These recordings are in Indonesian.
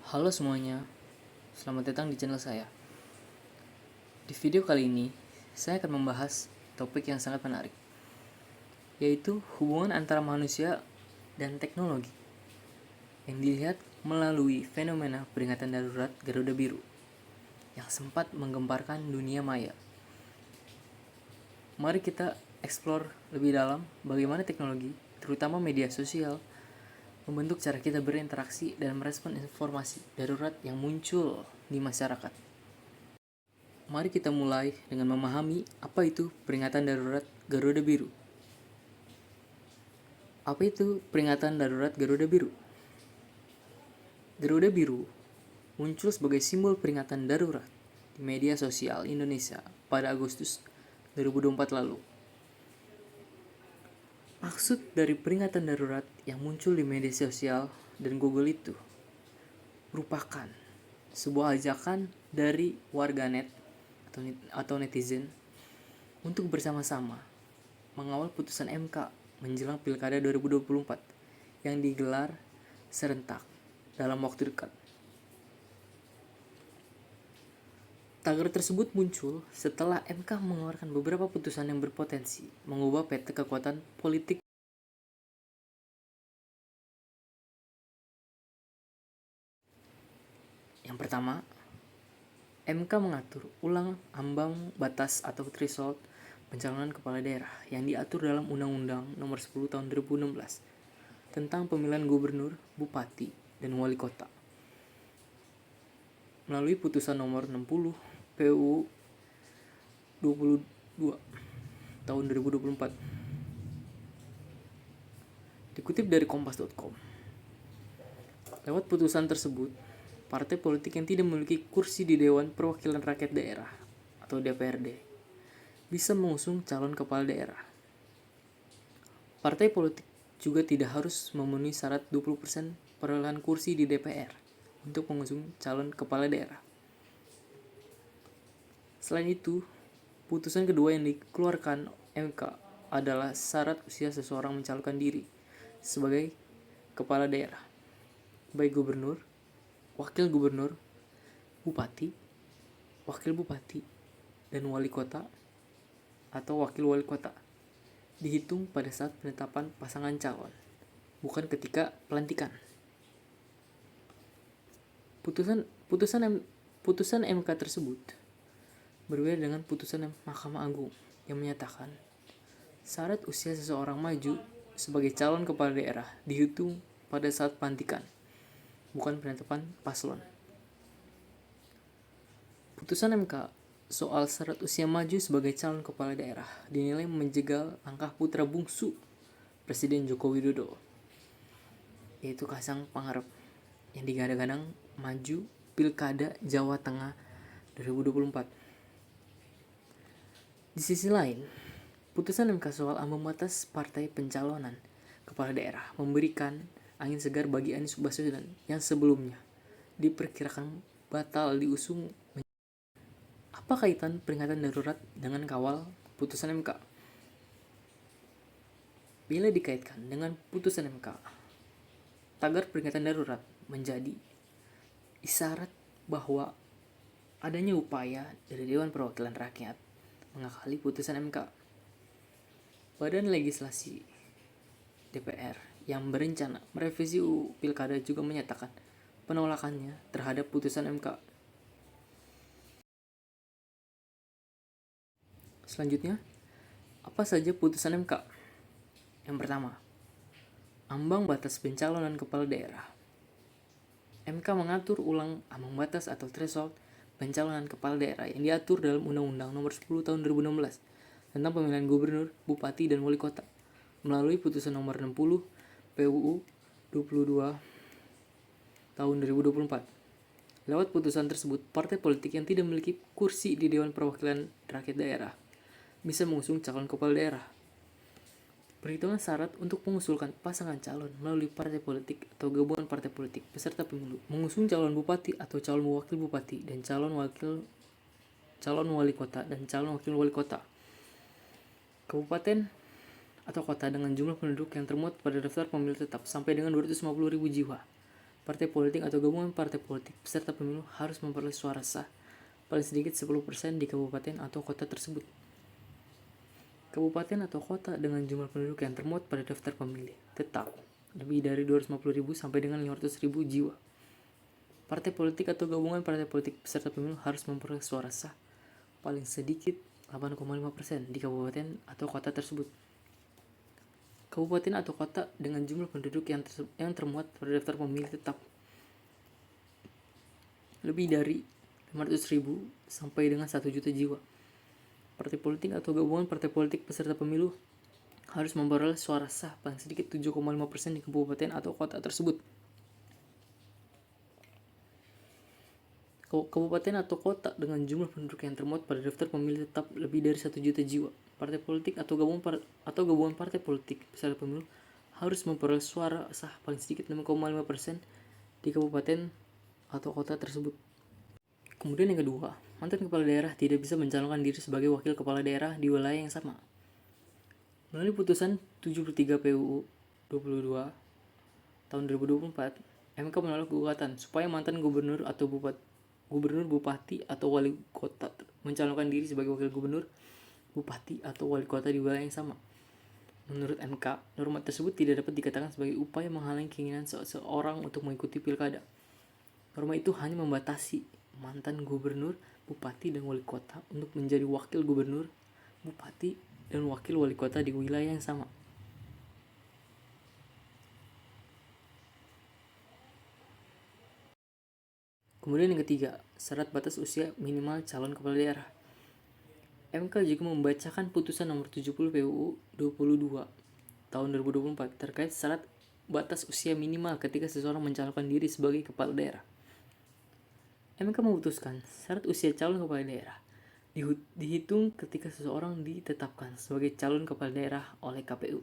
Halo semuanya, selamat datang di channel saya. Di video kali ini, saya akan membahas topik yang sangat menarik, yaitu hubungan antara manusia dan teknologi, yang dilihat melalui fenomena peringatan darurat Garuda Biru, yang sempat menggemparkan dunia maya. Mari kita explore lebih dalam bagaimana teknologi, terutama media sosial, membentuk cara kita berinteraksi dan merespon informasi darurat yang muncul di masyarakat. Mari kita mulai dengan memahami apa itu peringatan darurat Garuda Biru. Apa itu peringatan darurat Garuda Biru? Garuda Biru muncul sebagai simbol peringatan darurat di media sosial Indonesia pada Agustus 2024 lalu. Maksud dari peringatan darurat yang muncul di media sosial dan Google itu merupakan sebuah ajakan dari warganet atau netizen untuk bersama-sama mengawal putusan MK menjelang Pilkada 2024 yang digelar serentak dalam waktu dekat. Tagar tersebut muncul setelah MK mengeluarkan beberapa putusan yang berpotensi mengubah peta kekuatan politik. Yang pertama, MK mengatur ulang ambang batas atau threshold pencalonan kepala daerah yang diatur dalam Undang-Undang Nomor 10 Tahun 2016 tentang pemilihan gubernur, bupati, dan wali kota. Melalui putusan nomor 60 PUU 22 tahun 2024. Dikutip dari kompas.com. Lewat putusan tersebut, partai politik yang tidak memiliki kursi di Dewan Perwakilan Rakyat Daerah atau DPRD bisa mengusung calon kepala daerah. Partai politik juga tidak harus memenuhi syarat 20% perolehan kursi di DPR untuk mengusung calon kepala daerah. Selain itu, putusan kedua yang dikeluarkan MK adalah syarat usia seseorang mencalonkan diri sebagai kepala daerah, baik gubernur, wakil gubernur, bupati, wakil bupati, dan wali kota atau wakil wali kota, dihitung pada saat penetapan pasangan calon, bukan ketika pelantikan. Putusan MK tersebut berbeda dengan putusan Mahkamah Agung yang menyatakan syarat usia seseorang maju sebagai calon kepala daerah dihitung pada saat pelantikan, bukan penetapan paslon. Putusan MK soal syarat usia maju sebagai calon kepala daerah dinilai menjegal langkah putra bungsu Presiden Joko Widodo, yaitu Kaisang Pangarep, yang digadang-gadang maju Pilkada Jawa Tengah 2024. Di sisi lain, putusan MK soal ambang batas partai pencalonan kepala daerah memberikan angin segar bagi Anies Baswedan yang sebelumnya diperkirakan batal diusung. Apa kaitan peringatan darurat dengan kawal putusan MK? Bila dikaitkan dengan putusan MK, tagar peringatan darurat menjadi isyarat bahwa adanya upaya dari Dewan Perwakilan Rakyat mengakali putusan MK. Badan Legislasi DPR yang berencana merevisi UU Pilkada juga menyatakan penolakannya terhadap putusan MK. Selanjutnya, apa saja putusan MK? Yang pertama, ambang batas pencalonan kepala daerah. MK mengatur ulang ambang batas atau threshold pencalonan kepala daerah yang diatur dalam Undang-Undang Nomor 10 Tahun 2016 tentang pemilihan gubernur, bupati, dan wali kota melalui putusan nomor 60 PUU 22 tahun 2024. Lewat putusan tersebut, partai politik yang tidak memiliki kursi di Dewan Perwakilan Rakyat Daerah bisa mengusung calon kepala daerah. Perhitungan syarat untuk mengusulkan pasangan calon melalui partai politik atau gabungan partai politik peserta pemilu mengusung calon bupati atau calon wakil bupati dan calon wali kota dan calon wakil wali kota kabupaten atau kota dengan jumlah penduduk yang termuat pada daftar pemilih tetap sampai dengan 250.000 jiwa partai politik atau gabungan partai politik peserta pemilu harus memperoleh suara sah paling sedikit 10% di kabupaten atau kota tersebut. Kabupaten atau kota dengan jumlah penduduk yang termuat pada daftar pemilih tetap lebih dari 250.000 sampai dengan 500.000 jiwa. Partai politik atau gabungan partai politik peserta pemilu harus memperoleh suara sah paling sedikit 8,5% di kabupaten atau kota tersebut. Kabupaten atau kota dengan jumlah penduduk yang termuat pada daftar pemilih tetap lebih dari 500.000 sampai dengan 1 juta jiwa. Partai politik atau gabungan partai politik peserta pemilu harus memperoleh suara sah paling sedikit 7,5% di kabupaten atau kota tersebut. Kabupaten atau kota dengan jumlah penduduk yang termuat pada daftar pemilih tetap lebih dari 1 juta jiwa. Partai politik atau gabungan partai politik peserta pemilu harus memperoleh suara sah paling sedikit 6,5% di kabupaten atau kota tersebut. Kemudian yang kedua, mantan kepala daerah tidak bisa mencalonkan diri sebagai wakil kepala daerah di wilayah yang sama. Melalui putusan 73 PUU 22 tahun 2024, MK menolak gugatan supaya mantan gubernur atau bupati atau wali kota mencalonkan diri sebagai wakil gubernur, bupati atau wali kota di wilayah yang sama. Menurut MK, norma tersebut tidak dapat dikatakan sebagai upaya menghalangi keinginan seseorang untuk mengikuti pilkada. Norma itu hanya membatasi mantan gubernur, bupati, dan wali kota untuk menjadi wakil gubernur, bupati, dan wakil wali kota di wilayah yang sama. Kemudian yang ketiga, syarat batas usia minimal calon kepala daerah. MK juga membacakan putusan nomor 70 PUU 22 tahun 2024 terkait syarat batas usia minimal ketika seseorang mencalonkan diri sebagai kepala daerah. MK memutuskan syarat usia calon kepala daerah dihitung ketika seseorang ditetapkan sebagai calon kepala daerah oleh KPU.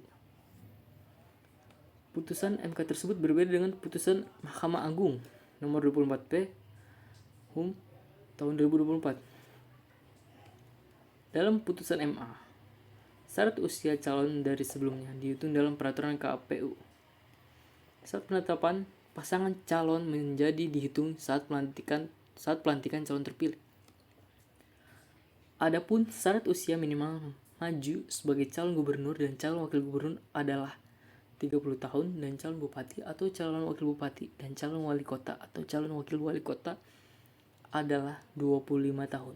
Putusan MK tersebut berbeda dengan putusan Mahkamah Agung nomor 24P tahun 2024. Dalam putusan MA, syarat usia calon dari sebelumnya dihitung dalam peraturan KPU. Saat penetapan pasangan calon menjadi dihitung saat pelantikan calon terpilih. Adapun syarat usia minimal maju sebagai calon gubernur dan calon wakil gubernur adalah 30 tahun dan calon bupati atau calon wakil bupati dan calon wali kota atau calon wakil wali kota adalah 25 tahun.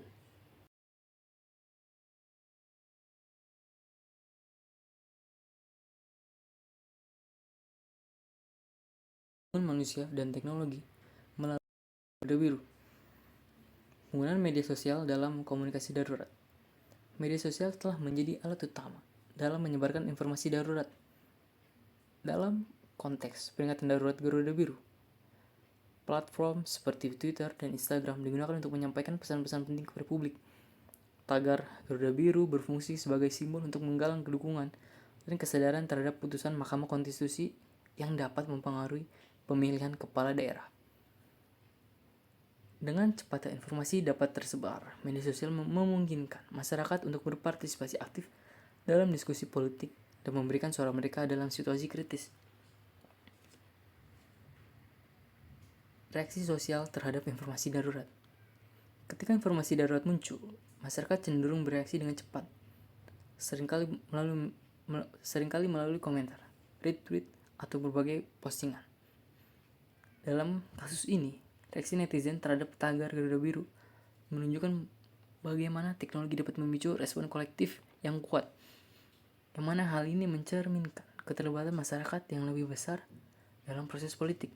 Manusia dan teknologi melalui kode biru. Penggunaan media sosial dalam komunikasi darurat. Media sosial telah menjadi alat utama dalam menyebarkan informasi darurat. Dalam konteks peringatan darurat Garuda Biru, platform seperti Twitter dan Instagram digunakan untuk menyampaikan pesan-pesan penting kepada publik. Tagar Garuda Biru berfungsi sebagai simbol untuk menggalang dukungan dan kesadaran terhadap putusan Mahkamah Konstitusi yang dapat mempengaruhi pemilihan kepala daerah. Dengan cepatnya informasi dapat tersebar, media sosial memungkinkan masyarakat untuk berpartisipasi aktif dalam diskusi politik dan memberikan suara mereka dalam situasi kritis. Reaksi sosial terhadap informasi darurat. Ketika informasi darurat muncul, masyarakat cenderung bereaksi dengan cepat, seringkali melalui komentar, retweet, atau berbagai postingan. Dalam kasus ini, reaksi netizen terhadap tagar Garuda Biru menunjukkan bagaimana teknologi dapat memicu respon kolektif yang kuat, yang mana hal ini mencerminkan keterlibatan masyarakat yang lebih besar dalam proses politik,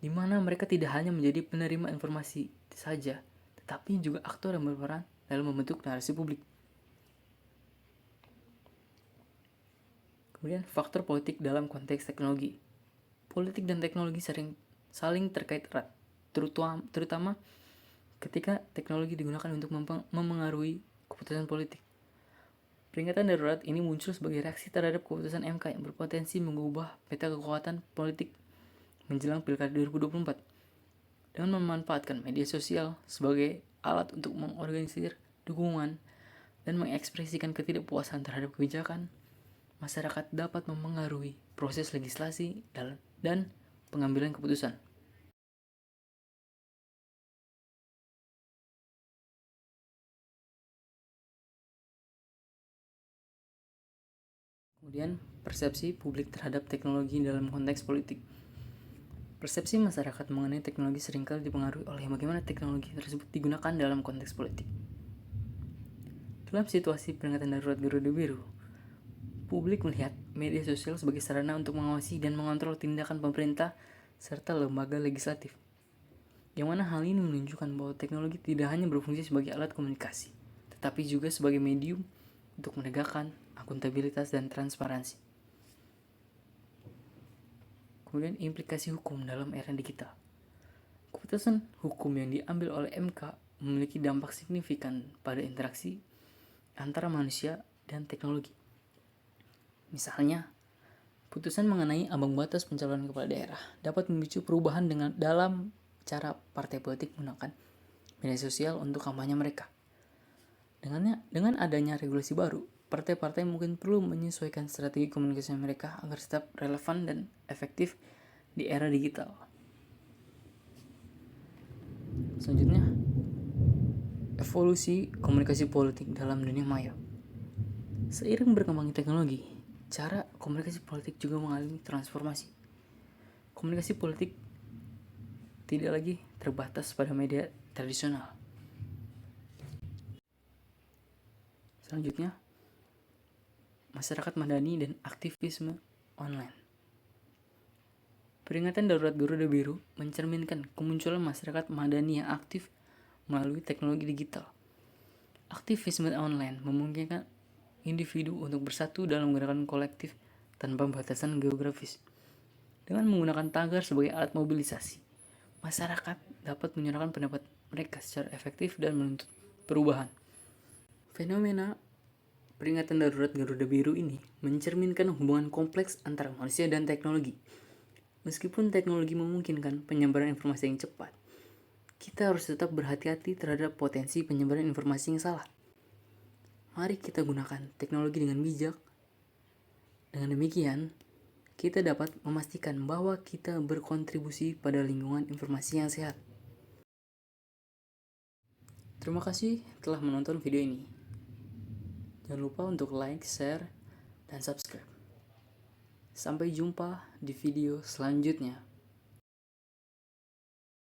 di mana mereka tidak hanya menjadi penerima informasi saja, tetapi juga aktor yang berperan dalam membentuk narasi publik. Kemudian faktor politik dalam konteks teknologi. Politik dan teknologi saling terkait erat, terutama ketika teknologi digunakan untuk memengaruhi keputusan politik. Peringatan darurat ini muncul sebagai reaksi terhadap keputusan MK yang berpotensi mengubah peta kekuatan politik menjelang Pilkada 2024 dengan memanfaatkan media sosial sebagai alat untuk mengorganisir dukungan dan mengekspresikan ketidakpuasan terhadap kebijakan. Masyarakat dapat memengaruhi proses legislasi dan pengambilan keputusan. Kemudian, persepsi publik terhadap teknologi dalam konteks politik. Persepsi masyarakat mengenai teknologi seringkali dipengaruhi oleh bagaimana teknologi tersebut digunakan dalam konteks politik. Dalam situasi peringatan darurat Garuda Biru, publik melihat media sosial sebagai sarana untuk mengawasi dan mengontrol tindakan pemerintah serta lembaga legislatif. Yang mana hal ini menunjukkan bahwa teknologi tidak hanya berfungsi sebagai alat komunikasi, tetapi juga sebagai medium untuk menegakkan akuntabilitas dan transparansi. Kemudian implikasi hukum dalam era digital. Keputusan hukum yang diambil oleh MK memiliki dampak signifikan pada interaksi antara manusia dan teknologi. Misalnya, putusan mengenai ambang batas pencalonan kepala daerah dapat memicu perubahan dalam cara partai politik menggunakan media sosial untuk kampanye mereka. Dengan adanya regulasi baru, partai-partai mungkin perlu menyesuaikan strategi komunikasi mereka agar tetap relevan dan efektif di era digital. Selanjutnya, evolusi komunikasi politik dalam dunia maya. Seiring berkembangnya teknologi, cara komunikasi politik juga mengalami transformasi. Komunikasi politik tidak lagi terbatas pada media tradisional. Selanjutnya, masyarakat madani dan aktivisme online. Peringatan darurat Garuda Biru mencerminkan kemunculan masyarakat madani yang aktif melalui teknologi digital. Aktivisme online memungkinkan individu untuk bersatu dalam gerakan kolektif tanpa batasan geografis. Dengan menggunakan tagar sebagai alat mobilisasi, masyarakat dapat menyuarakan pendapat mereka secara efektif dan menuntut perubahan. Fenomena peringatan darurat Garuda Biru ini mencerminkan hubungan kompleks antara manusia dan teknologi. Meskipun teknologi memungkinkan penyebaran informasi yang cepat, kita harus tetap berhati-hati terhadap potensi penyebaran informasi yang salah. Mari kita gunakan teknologi dengan bijak. Dengan demikian, kita dapat memastikan bahwa kita berkontribusi pada lingkungan informasi yang sehat. Terima kasih telah menonton video ini. Jangan lupa untuk like, share, dan subscribe. Sampai jumpa di video selanjutnya.